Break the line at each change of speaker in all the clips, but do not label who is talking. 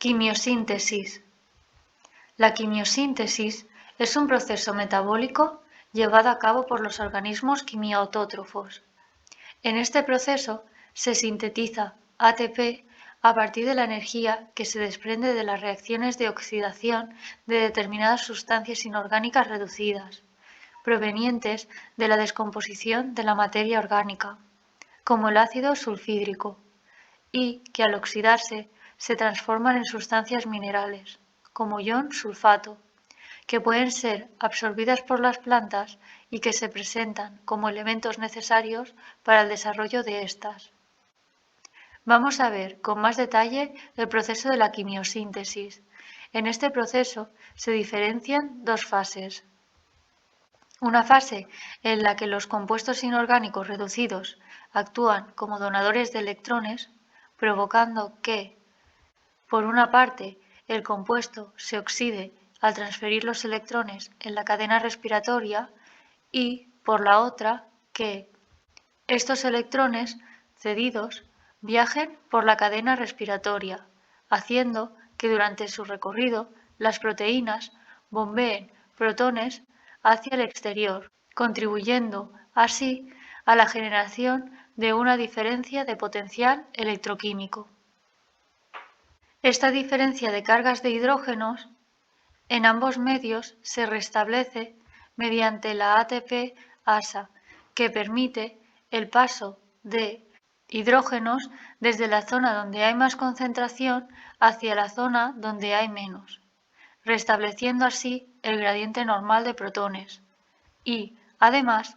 Quimiosíntesis. La quimiosíntesis es un proceso metabólico llevado a cabo por los organismos quimiautótrofos. En este proceso se sintetiza ATP a partir de la energía que se desprende de las reacciones de oxidación de determinadas sustancias inorgánicas reducidas, provenientes de la descomposición de la materia orgánica, como el ácido sulfídrico, y que al oxidarse se transforman en sustancias minerales, como ion sulfato, que pueden ser absorbidas por las plantas y que se presentan como elementos necesarios para el desarrollo de estas. Vamos a ver con más detalle el proceso de la quimiosíntesis. En este proceso se diferencian dos fases. Una fase en la que los compuestos inorgánicos reducidos actúan como donadores de electrones, provocando que, por una parte, el compuesto se oxide al transferir los electrones en la cadena respiratoria y, por la otra, que estos electrones cedidos viajen por la cadena respiratoria, haciendo que durante su recorrido las proteínas bombeen protones hacia el exterior, contribuyendo así a la generación de una diferencia de potencial electroquímico. Esta diferencia de cargas de hidrógenos en ambos medios se restablece mediante la ATP-ASA, que permite el paso de hidrógenos desde la zona donde hay más concentración hacia la zona donde hay menos, restableciendo así el gradiente normal de protones. Y, además,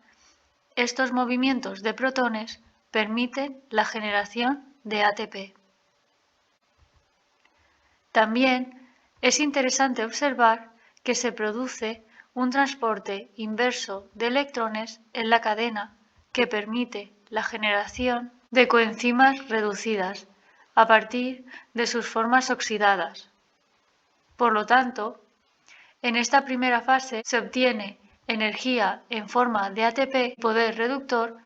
estos movimientos de protones permiten la generación de ATP. También es interesante observar que se produce un transporte inverso de electrones en la cadena que permite la generación de coenzimas reducidas a partir de sus formas oxidadas. Por lo tanto, en esta primera fase se obtiene energía en forma de ATP, poder reductor,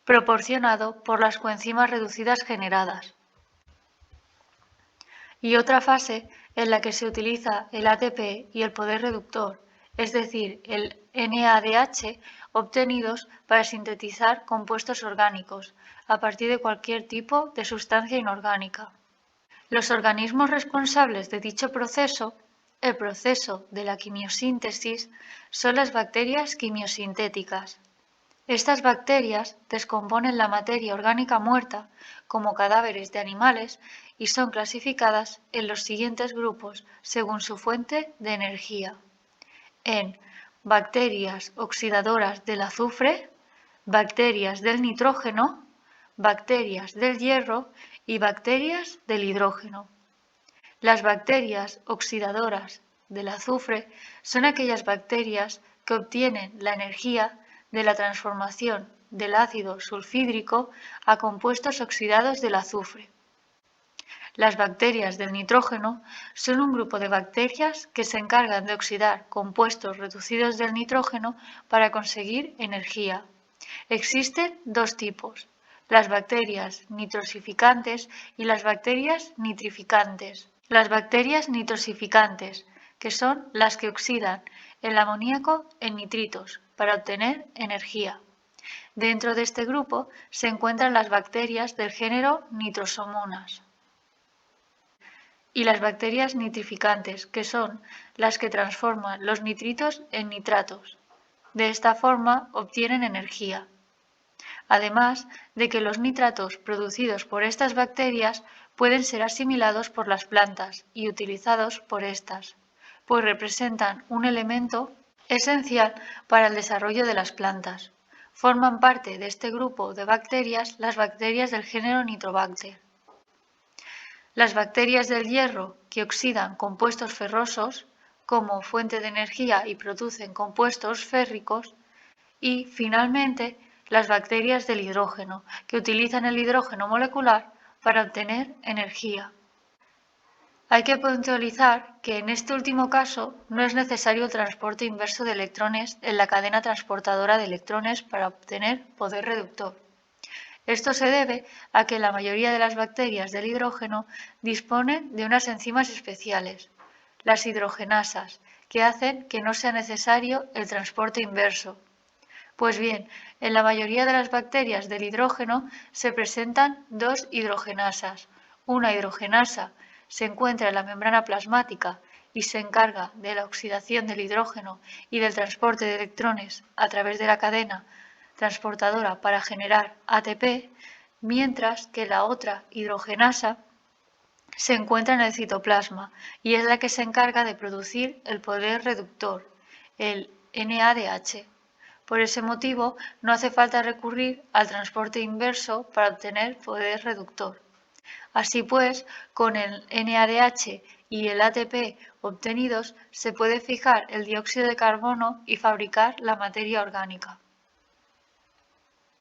proporcionado por las coenzimas reducidas generadas. Y otra fase en la que se utiliza el ATP y el poder reductor, es decir, el NADH, obtenidos para sintetizar compuestos orgánicos a partir de cualquier tipo de sustancia inorgánica. Los organismos responsables de dicho proceso, el proceso de la quimiosíntesis, son las bacterias quimiosintéticas. Estas bacterias descomponen la materia orgánica muerta como cadáveres de animales y son clasificadas en los siguientes grupos según su fuente de energía: en bacterias oxidadoras del azufre, bacterias del nitrógeno, bacterias del hierro y bacterias del hidrógeno. Las bacterias oxidadoras del azufre son aquellas bacterias que obtienen la energía de la transformación del ácido sulfídrico a compuestos oxidados del azufre. Las bacterias del nitrógeno son un grupo de bacterias que se encargan de oxidar compuestos reducidos del nitrógeno para conseguir energía. Existen dos tipos: las bacterias nitrosificantes y las bacterias nitrificantes. Las bacterias nitrosificantes, que son las que oxidan el amoníaco en nitritos para obtener energía. Dentro de este grupo se encuentran las bacterias del género Nitrosomonas. Y las bacterias nitrificantes, que son las que transforman los nitritos en nitratos. De esta forma obtienen energía. Además de que los nitratos producidos por estas bacterias pueden ser asimilados por las plantas y utilizados por estas, pues representan un elemento esencial para el desarrollo de las plantas. Forman parte de este grupo de bacterias las bacterias del género Nitrobacter. Las bacterias del hierro, que oxidan compuestos ferrosos como fuente de energía y producen compuestos férricos. Y, finalmente, las bacterias del hidrógeno, que utilizan el hidrógeno molecular para obtener energía. Hay que puntualizar que en este último caso no es necesario el transporte inverso de electrones en la cadena transportadora de electrones para obtener poder reductor. Esto se debe a que la mayoría de las bacterias del hidrógeno disponen de unas enzimas especiales, las hidrogenasas, que hacen que no sea necesario el transporte inverso. Pues bien, en la mayoría de las bacterias del hidrógeno se presentan dos hidrogenasas. Una hidrogenasa se encuentra en la membrana plasmática y se encarga de la oxidación del hidrógeno y del transporte de electrones a través de la cadena transportadora para generar ATP, mientras que la otra hidrogenasa se encuentra en el citoplasma y es la que se encarga de producir el poder reductor, el NADH. Por ese motivo, no hace falta recurrir al transporte inverso para obtener poder reductor. Así pues, con el NADH y el ATP obtenidos se puede fijar el dióxido de carbono y fabricar la materia orgánica.